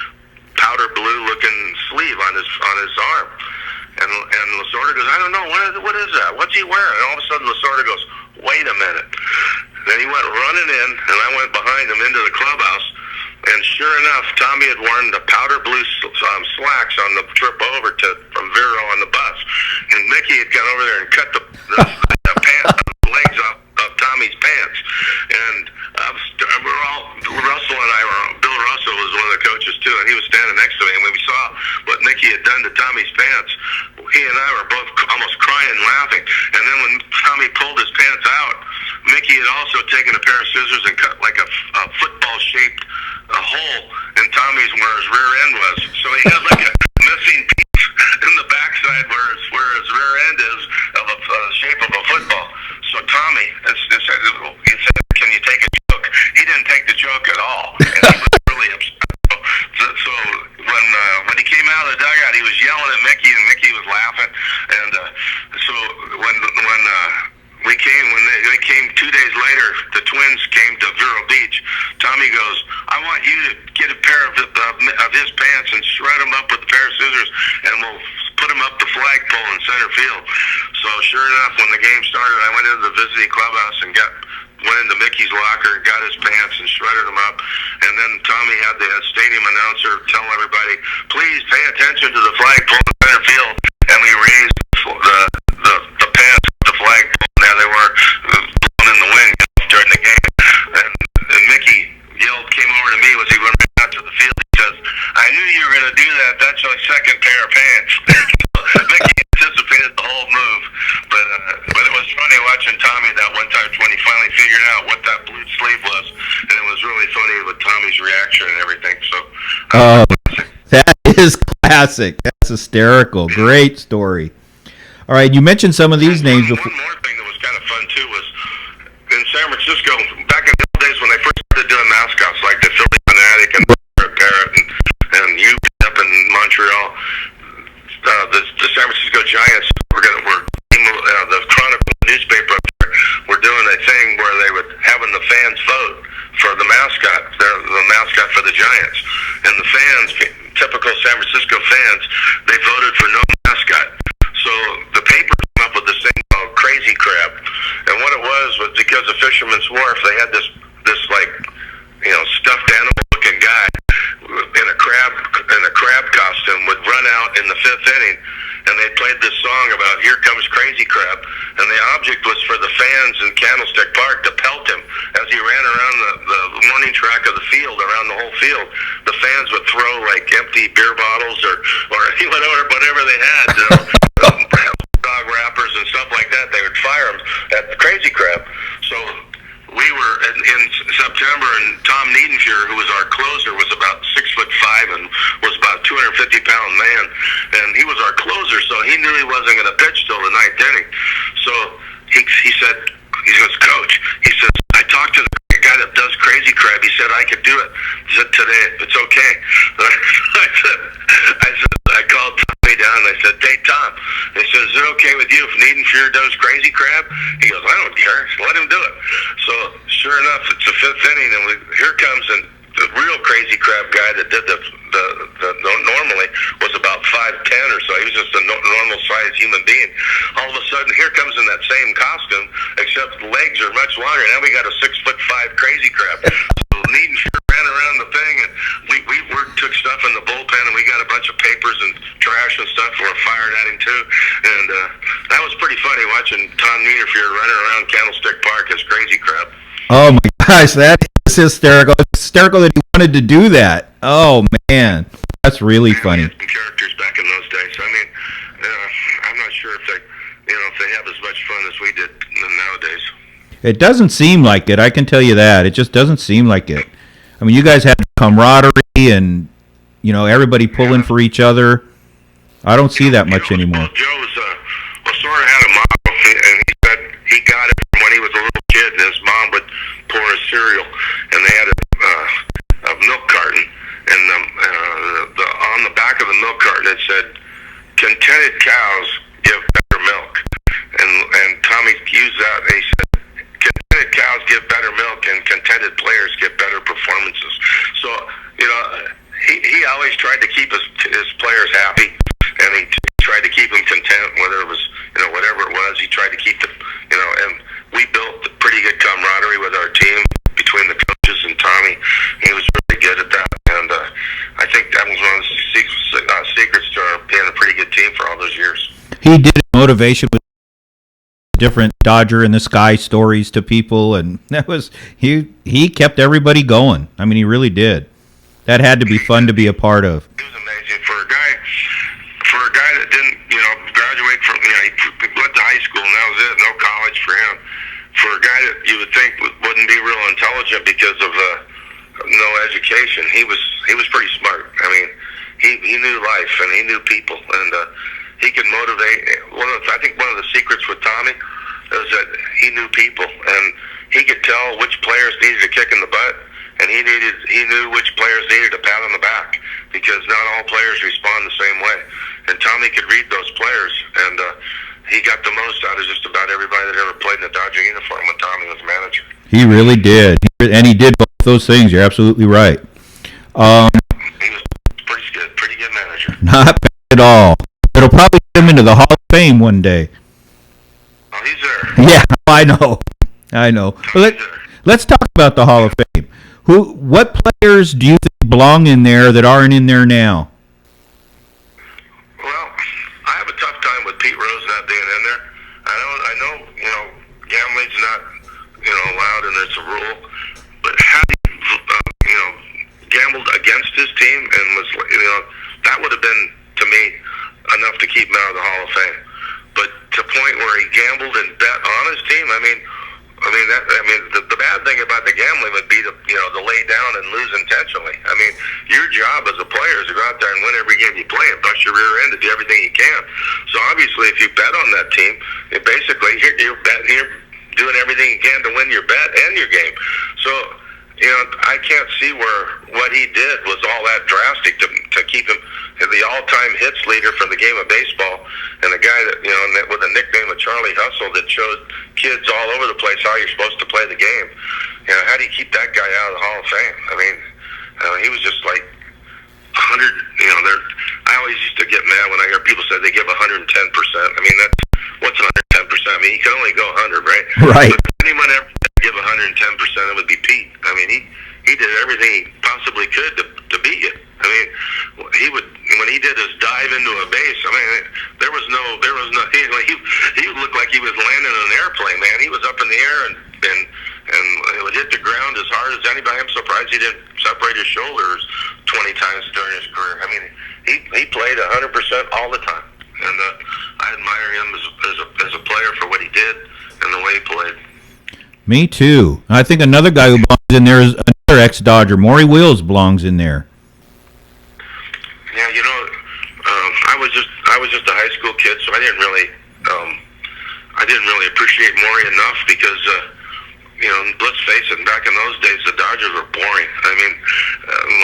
powder blue looking sleeve on his arm. And Lasorda goes, "I don't know, what is that? What's he wearing?" And all of a sudden Lasorda goes, "Wait a minute." Then he went running in, and I went behind him into the clubhouse. And sure enough, Tommy had worn the powder blue slacks on the trip over from Vero on the bus. And Mickey had gone over there and cut the legs off of Tommy's pants. And we're all, Russell and I Bill Russell was one of the coaches too, and he was standing next to me. And when we saw what Mickey had done to Tommy's pants, he and I were both almost crying, laughing. And then when Tommy pulled his pants out, Mickey had also taken a pair of scissors and cut like a football-shaped hole in Tommy's where his rear end was. So he had like a missing piece. forgot, he was yelling at Mickey, and Mickey was laughing. And so when they came 2 days later, the Twins came to Vero Beach. Tommy goes, I want you to get a pair of his pants and shred them up with a pair of scissors, and we'll put them up the flagpole in center field. So sure enough, when the game started, I went into the visiting clubhouse and went into Mickey's locker, got his pants, and shredded them up. And then Tommy had the stadium announcer tell everybody, please pay attention to the flagpole in center field. And we raised the pants of the flagpole. Now they were blown in the wind during the game. And Mickey came over to me as he went out to the field. He says, I knew you were going to do that. That's my second pair of pants. Mickey anticipated the whole move. But it was funny watching Tommy that one time when he finally figured out what that blue sleeve was. And it was really funny with Tommy's reaction and everything. So, that is classic. That's hysterical. Great story. All right, you mentioned some of these names before. One more thing that was kind of fun, too, was in San Francisco, back in the old days when they first started doing mascots, like the Philly Fanatic and Parrot and you up in Montreal, the San Francisco Giants the Chronicle newspaper up there were doing a thing where they were having the fans vote for the mascot, the mascot for the Giants. And the fans, typical San Francisco fans, they voted for no mascot. So the paper came up with this thing called Crazy Crab. And what it was because of Fisherman's Wharf, they had this like, stuffed animal looking guy in a crab costume would run out in the fifth inning, and they played this song about Here Comes Crazy Crab, and the object was for the fans in Candlestick Park to pelt him as he ran around the warning track of the field, around the whole field. The fans would throw like empty beer bottles or whatever they had, dog wrappers and stuff like that. They would fire them at the Crazy Crab. So we were in September, and Tom Niedenfuhr, who was our closer, was about 6'5" and was about 250-pound man, and he was our closer, so he knew he wasn't going to pitch till the ninth inning. So he said, Coach, he says, I talked to the guy that does Crazy Crab. He said I could do it. He said, today, it's okay. I called Tommy down and I said, hey, Tom, he said, is it okay with you if Niedenfuhr does Crazy Crab? He goes, I don't care. Let him do it. So sure enough, it's the fifth inning, and here comes the real Crazy Crab guy that did the normally was about 5'10" or so. He was just a normal sized human being. All of a sudden, here comes in that same costume, except the legs are much longer. Now we got a 6'5" Crazy Crab. So Niedenfuhr ran around the thing, and we took stuff in the bullpen, and we got a bunch of papers and trash and stuff. We were fired at him too, and that was pretty funny watching Tom Niedenfuhr running around Candlestick Park as Crazy Crab. Oh my gosh, that is hysterical. It's hysterical that he wanted to do that. Oh man, that's really funny. We had some characters back in those days. I mean, I'm not sure if they have as much fun as we did nowadays. It doesn't seem like it. I can tell you that. It just doesn't seem like it. I mean, you guys had camaraderie and everybody pulling for each other. I don't see that much anymore. Joe sort of had a model, and he said he got it from when he was a little kid, and his mom would pour his cereal, and they had a milk carton, and on the back of the milk carton it said, "Contented cows give better milk," and Tommy used that, and he said, "Contented cows give better milk, and contented players get better performances." So he always tried to keep his players happy, and he tried to keep them content, whether it was whatever it was. He tried to keep them, and we built a pretty good camaraderie with our team between the coaches and Tommy. He was really good at that, and I think that was one of the secrets to our being a pretty good team for all those years. He did motivation with different Dodger in the Sky stories to people, and that was he kept everybody going. I mean, he really did. That had to be fun to be a part of. It was amazing for a guy that didn't graduate from he went to high school and that was it, no college for him. For a guy that you would think wouldn't be real intelligent because of no education, he was pretty smart. I mean, he knew life and he knew people, and he could motivate. I think one of the secrets with Tommy is that he knew people, and he could tell which players needed a kick in the butt, and he knew which players needed a pat on the back, because not all players respond the same way. And Tommy could read those players, and he got the most out of just about everybody that ever played in a Dodger uniform when Tommy was manager. He really did, and he did both those things. You're absolutely right. He was pretty good manager. Not bad at all. It'll probably get him into the Hall of Fame one day. Oh, he's there. Yeah, I know. But let's talk about the Hall of Fame. What players do you think belong in there that aren't in there now? Well, I have a tough time with Pete Rose not being in there. I know, gambling's not, allowed and it's a rule, but had he, gambled against his team and was, that would have been, to me, enough to keep him out of the Hall of Fame. But to the point where he gambled and bet on his team, the bad thing about the gambling would be to lay down and lose intentionally. I mean, your job as a player is to go out there and win every game you play and bust your rear end to do everything you can. So obviously, if you bet on that team, basically you're doing everything you can to win your bet and your game. So, I can't see where what he did was all that drastic to keep him the all-time hits leader for the game of baseball, and a guy that, with a nickname of Charlie Hustle, that showed kids all over the place how you're supposed to play the game. How do you keep that guy out of the Hall of Fame? I mean, he was just like 100, I always used to get mad when I hear people say they give 110%. I mean, what's 110%? I mean, you can only go 100, right? Right. But if anyone ever give 110%, it would be Pete. I mean, he did everything he possibly could to beat you. I mean, he would, when he did his dive into a base, I mean, there was no, he looked like he was landing in an airplane, man. He was up in the air and it would hit the ground as hard as anybody. I'm surprised he didn't separate his shoulders 20 times during his career. I mean, he played 100% all the time, and I admire him as a player for what he did and the way he played. Me too. I think another guy who belongs in there is another ex-Dodger. Maury Wills belongs in there. Yeah, I was just a high school kid, so I didn't really appreciate Maury enough because, let's face it, back in those days, the Dodgers were boring. I mean,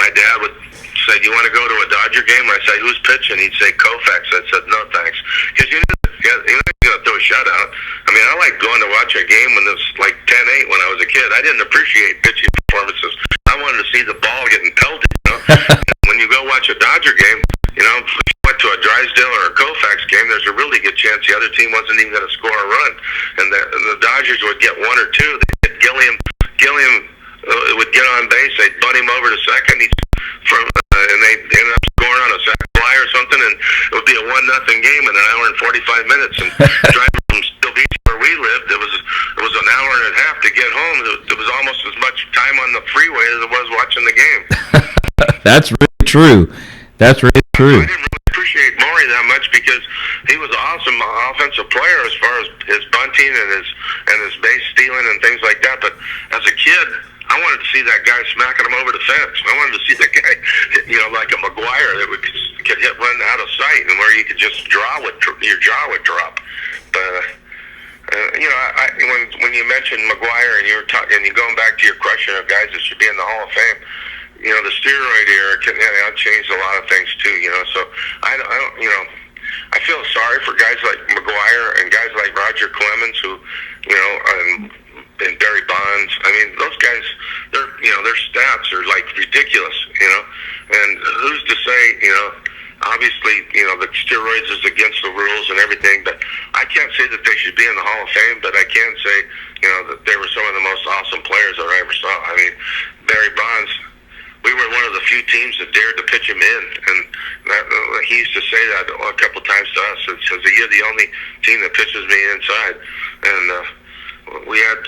my dad would say, "Do you want to go to a Dodger game?" I'd say, "Who's pitching?" He'd say, "Koufax." I said, "No, thanks," because you're not going to throw a shutout. I mean, I like going to watch a game when it was like 10-8 when I was a kid. I didn't appreciate pitching performances. I wanted to see the ball getting pelted. When you go watch a Dodger game, if you went to a Drysdale or a Koufax game, there's a really good chance the other team wasn't even going to score a run, and the Dodgers would get one or two. They'd get Gilliam would get on base. They'd butt him over to second. And they'd end up scoring on a sac fly or something, and it would be a 1-0 game in an hour and 45 minutes. And driving from Still Beach where we lived, it was an hour and a half to get home. It was almost as much time on the freeway as it was watching the game. That's really true. I didn't really appreciate Maury that much because he was an awesome offensive player as far as his bunting and his base stealing and things like that. But as a kid, I wanted to see that guy smacking him over the fence. I wanted to see that guy, like a McGuire that could hit one out of sight and where you could just your jaw would drop. But when you mentioned McGuire and you're going back to your question of guys that should be in the Hall of Fame, the steroid era changed a lot of things too. So I don't. I feel sorry for guys like McGuire and guys like Roger Clemens who, and Barry Bonds. I mean, those guys, their stats are like ridiculous, and who's to say, obviously, the steroids is against the rules and everything, but I can't say that they should be in the Hall of Fame, but I can say, that they were some of the most awesome players that I ever saw. I mean, Barry Bonds, we were one of the few teams that dared to pitch him in, and he used to say that a couple times to us. It says, "You're the only team that pitches me inside," and we had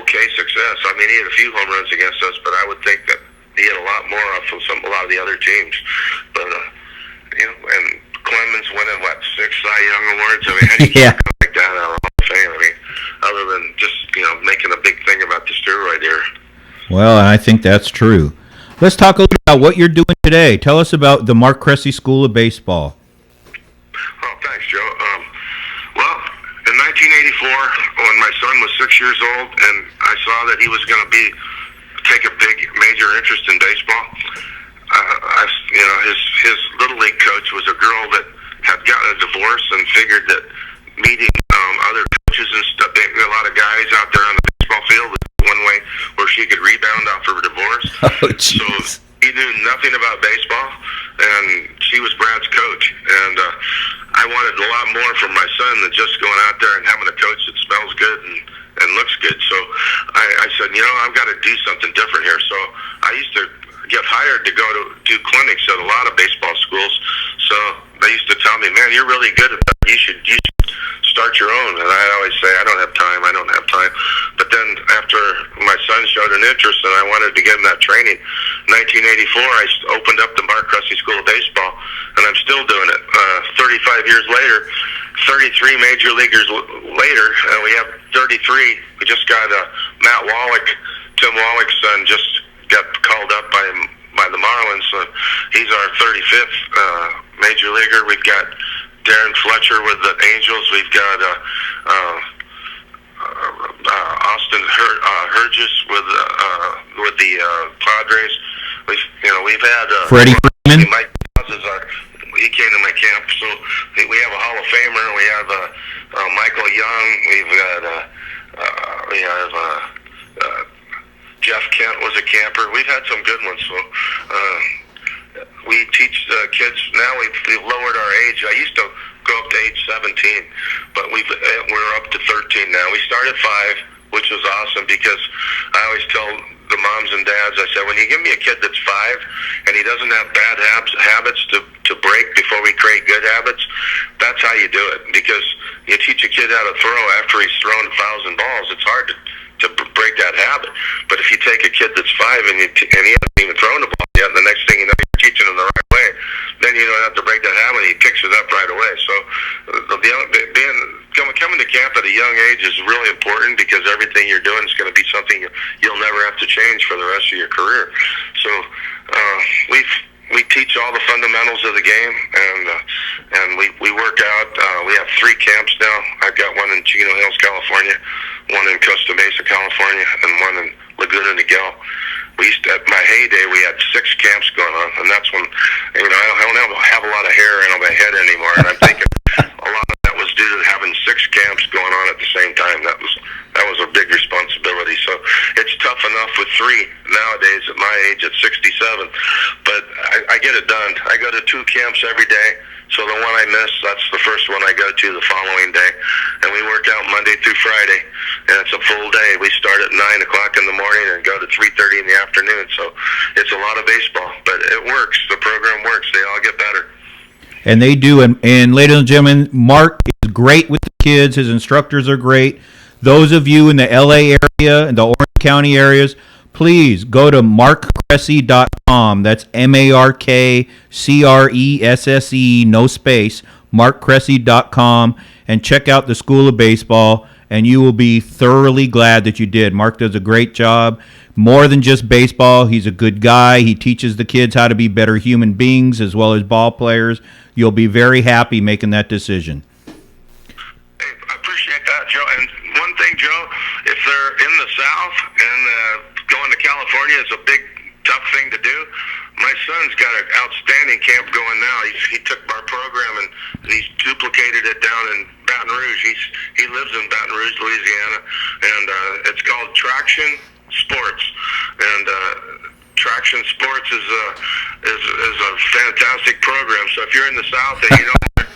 okay success. I mean, he had a few home runs against us, but I would think that he had a lot more off of a lot of the other teams. But and Clemens winning 6 Cy Young awards. I mean, how do you keep like that out of the Hall of Fame? I mean, other than just making a big thing about the steroid era. Well, I think that's true. Let's talk a little about what you're doing today. Tell us about the Mark Cresse School of Baseball. Oh, thanks, Joe. Well, in 1984, when my son was 6 years old, and I saw that he was going to be take a big major interest in baseball. His little league coach was a girl that had gotten a divorce and figured that meeting other coaches and stuff, a lot of guys out there on the baseball field was one way where she could rebound off of her divorce. Oh, so he knew nothing about baseball, and she was Brad's coach. And I wanted a lot more from my son than just going out there and having a coach that smells good and looks good. So I said, I've got to do something different here. So I used to get hired to go to do clinics at a lot of baseball schools. So they used to tell me, man, you're really good at that. You should start your own. And I'd always say, I don't have time. But then after my son showed an interest and I wanted to give him that training, 1984, I opened up the Mark Cresse School of Baseball, and I'm still doing it. 35 years later, 33 major leaguers later, and we have 33. We just got Matt Wallach, Tim Wallach's son, just got called up by the Marlins. He's our 35th major leaguer. We've got Darren Fletcher with the Angels. We've got Austin Herges with the Padres. We've had Freddie Freeman. Mike Claus he came to my camp. So we have a Hall of Famer. We have Michael Young. We have Jeff Kent was a camper. We've had some good ones. So we teach the kids now. We've lowered our age. I used to go up to age 17, but we're up to 13 now. We started 5, which was awesome because I always tell the moms and dads, I said, when you give me a kid that's 5 and he doesn't have bad habits to break before we create good habits, that's how you do it. Because you teach a kid how to throw after he's thrown 1,000 balls, it's hard to break that habit. But if you take a kid that's 5 and he hasn't even thrown a ball yet, and the next thing you know, you're teaching him the right way, then you don't have to break that habit. He picks it up right away. So coming to camp at a young age is really important because everything you're doing is going to be something you'll never have to change for the rest of your career. So we teach all the fundamentals of the game, and we work out. We have 3 camps now. I've got one in Chino Hills, California, one in Costa Mesa, California, and one in Laguna Niguel. At my heyday, we had 6 camps going on, and that's when, I don't have a lot of hair in my head anymore, and I'm thinking a lot of that was due to having 6 camps going on at the same time. That was a big responsibility. So it's tough enough with 3 nowadays at my age at 67, but I get it done. I go to 2 camps every day. So the one I miss, that's the first one I go to the following day. And we work out Monday through Friday, and it's a full day. We start at 9 o'clock in the morning and go to 3:30 in the afternoon. So it's a lot of baseball, but it works. The program works. They all get better. And they do. And ladies and gentlemen, Mark is great with the kids. His instructors are great. Those of you in the L.A. area and the Orange County areas, please go to markcresse.com. That's MarkCresse, no space, markcresse.com, and check out the School of Baseball, and you will be thoroughly glad that you did. Mark does a great job. More than just baseball, he's a good guy. He teaches the kids how to be better human beings as well as ball players. You'll be very happy making that decision. Hey, I appreciate that, Joe. And one thing, Joe, if they're in the South and going to California is a big, tough thing to do. My son's got an outstanding camp going now. He took our program and he's duplicated it down in Baton Rouge. He lives in Baton Rouge, Louisiana, and it's called Traction Sports. And Traction Sports is a fantastic program. So if you're in the South and you don't want to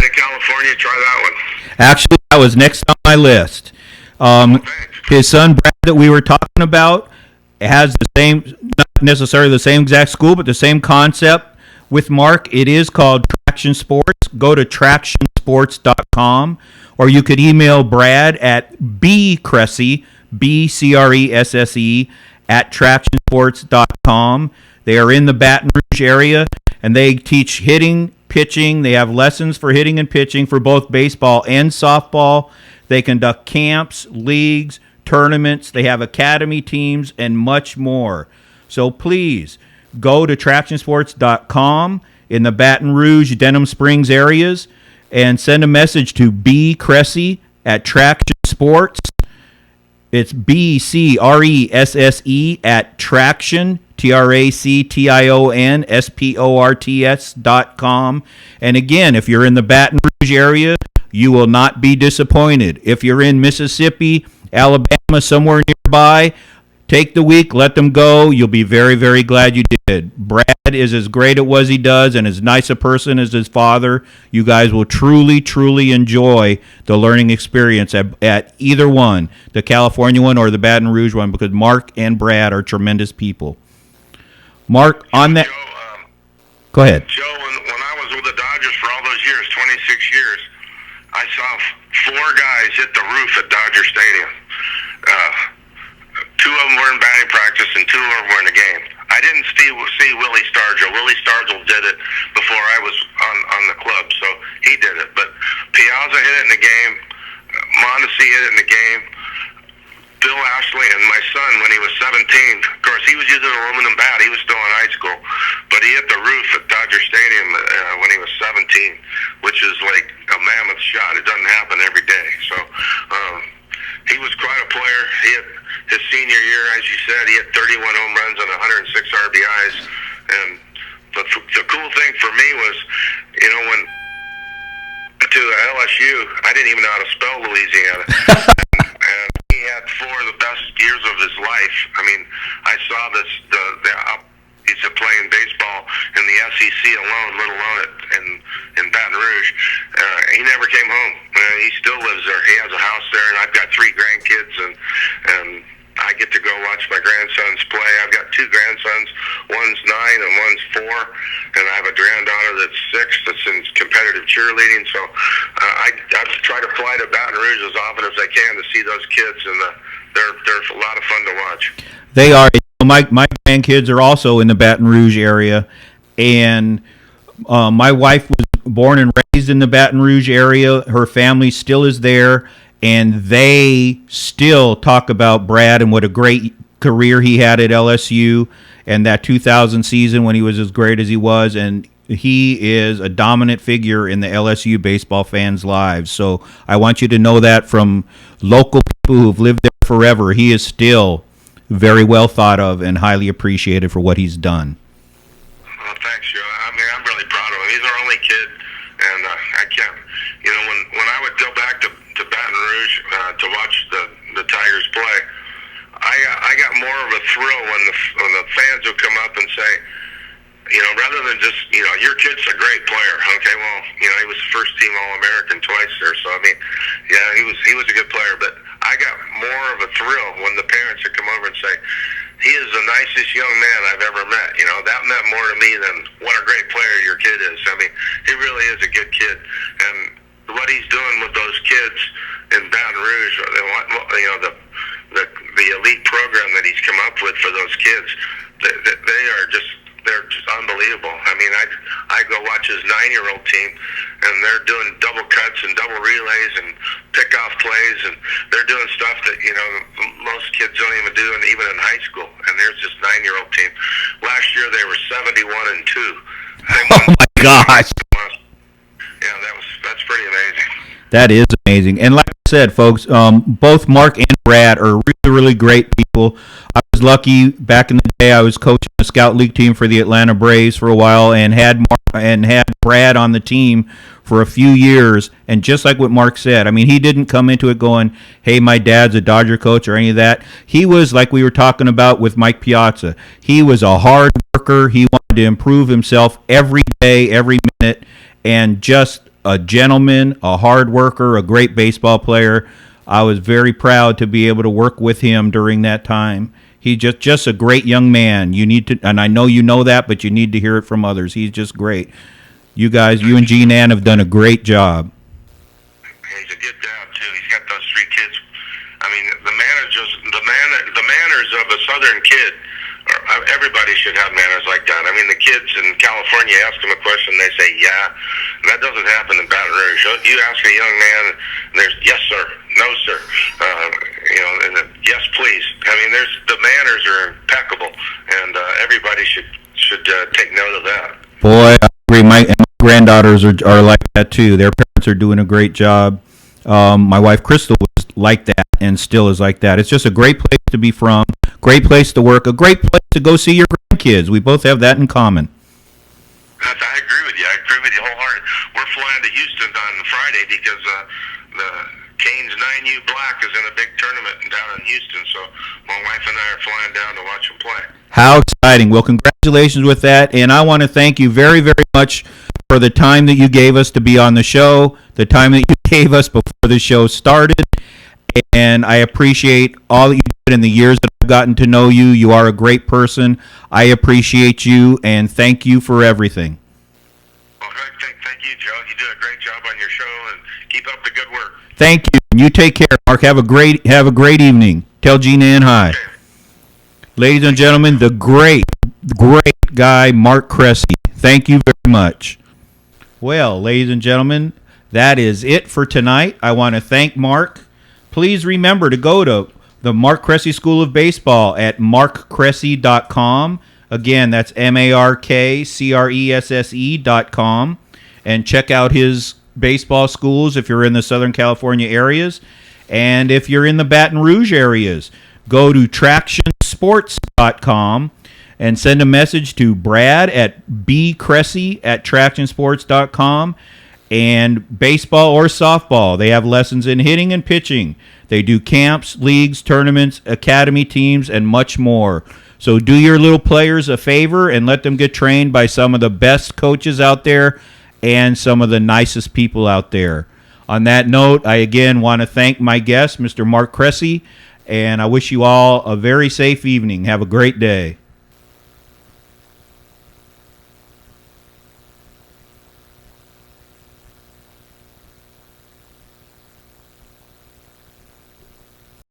in California, try that one. Actually, that was next on my list. His son Brad that we were talking about has the same, not necessarily the same exact school, but the same concept with Mark. It is called Traction Sports. Go to tractionsports.com, or you could email Brad at bcresse, BCRESSE, at tractionsports.com. They are in the Baton Rouge area, and they teach hitting, pitching. They have lessons for hitting and pitching for both baseball and softball. They conduct camps, leagues, tournaments. They have academy teams and much more. So please go to tractionsports.com in the Baton Rouge, Denham Springs areas and send a message to B. Cresse at Traction Sports It's BCRESSE at Traction, TRACTIONSPORTS.com. And again, if you're in the Baton Rouge area, you will not be disappointed. If you're in Mississippi, Alabama, somewhere nearby, take the week, let them go. You'll be very, very glad you did. Brad is as great at what he does and as nice a person as his father. You guys will truly, truly enjoy the learning experience at either one, the California one or the Baton Rouge one, because Mark and Brad are tremendous people. Mark, on that... Joe, go ahead. Joe, when I was with the Dodgers for all those years, 26 years, I saw 4 guys hit the roof at Dodger Stadium. 2 of them were in batting practice and 2 of them were in the game. I didn't see Willie Stargell. Willie Stargell did it before I was on the club, so he did it. But Piazza hit it in the game. Mondesi hit it in the game. Bill Ashley and my son, when he was 17, of course, he was using an aluminum bat. He was still in high school. But he hit the roof at Dodger Stadium when he was 17, which is like a mammoth shot. It doesn't happen every day. So he was quite a player. He hit his senior year, as you said, he hit 31 home runs and 106 RBIs. And the cool thing for me was, when to LSU, I didn't even know how to spell Louisiana. and he had 4 of the best years of his life. I mean, I saw the opportunities of playing baseball in the SEC alone, let alone in Baton Rouge. He never came home. He still lives there. He has a house there, and I've got 3 grandkids, and I get to go watch my grandsons play. I've got 2 grandsons. One's 9 and one's 4, and I have a granddaughter that's 6 that's in competitive cheerleading. So I try to fly to Baton Rouge as often as I can to see those kids, and they're a lot of fun to watch. They are. My grandkids are also in the Baton Rouge area, and my wife was born and raised in the Baton Rouge area. Her family still is there, and they still talk about Brad and what a great career he had at LSU and that 2000 season when he was as great as he was. And he is a dominant figure in the LSU baseball fans' lives. So I want you to know that from local people who've lived there forever. He is still very well thought of and highly appreciated for what he's done. Well, thanks, Joe. I mean, I'm really proud of him. He's our only kid, and I can't. When I would go back to Baton Rouge to watch the Tigers play, I got more of a thrill when the fans would come up and say, rather than just, your kid's a great player. Okay, well, he was first team All-American twice there, so I mean, yeah, he was a good player, but I got more of a thrill when the parents would come over and say, he is the nicest young man I've ever met. That meant more to me than what a great player your kid is. I mean, he really is a good kid. And what he's doing with those kids in Baton Rouge, the elite program that he's come up with for those kids, they're just unbelievable. I mean, I go watch his 9-year-old team, and they're doing double cuts and double relays and pickoff plays, and they're doing stuff that most kids don't even do, and even in high school. And there's this 9-year-old team. Last year they were 71-2. Oh my gosh! Yeah, that's pretty amazing. That is amazing. And like I said, folks, both Mark and Brad are really, really great people. I was lucky back in the day. I was coaching the Scout League team for the Atlanta Braves for a while, and had Brad on the team for a few years. And just like what Mark said, I mean, he didn't come into it going, "Hey, my dad's a Dodger coach," or any of that. He was, like we were talking about with Mike Piazza, he was a hard worker. He wanted to improve himself every day, every minute, and just a gentleman, a hard worker, a great baseball player. I was very proud to be able to work with him during that time. He's just a great young man. You need to, and I know you know that, but you need to hear it from others. He's just great. You guys, you and Jean Ann have done a great job. He's a good dad too. He's got those 3 kids. I mean, the manners of a Southern kid. Everybody should have manners like that. I mean, the kids in California, ask them a question, they say, yeah. That doesn't happen in Baton Rouge. You ask a young man, and there's, yes, sir, no, sir, and then, yes, please. I mean, the manners are impeccable, and everybody should take note of that. Boy, I agree. My granddaughters are like that, too. Their parents are doing a great job. My wife, Crystal, was like that. and still is like that. It's just a great place to be from, great place to work, a great place to go see your grandkids. We both have that in common. I agree with you. I agree with you wholeheartedly. We're flying to Houston on Friday because the Canes 9U Black is in a big tournament down in Houston. So my wife and I are flying down to watch them play. How exciting. Well, congratulations with that. And I want to thank you very, very much for the time that you gave us to be on the show, the time that you gave us before the show started. And I appreciate all that you did in the years that I've gotten to know you. You are a great person. I appreciate you, and thank you for everything. Well, thank you, Joe. You do a great job on your show, and keep up the good work. Thank you. And you take care, Mark. Have a great evening. Tell Gina Ann hi. Okay. Ladies and gentlemen, the great guy, Mark Cresse. Thank you very much. Well, ladies and gentlemen, that is it for tonight. I want to thank Mark. Please remember to go to the Mark Cresse School of Baseball at markcresse.com. Again, that's markcresse.com. And check out his baseball schools if you're in the Southern California areas. And if you're in the Baton Rouge areas, go to tractionsports.com and send a message to Brad at bcresse@tractionsports.com. And baseball or softball, they have lessons in hitting and pitching. They do camps, leagues, tournaments, academy teams, and much more. So do your little players a favor and let them get trained by some of the best coaches out there and some of the nicest people out there. On that note, I again want to thank my guest, Mr. Mark Cresse, and I wish you all a very safe evening. Have a great day.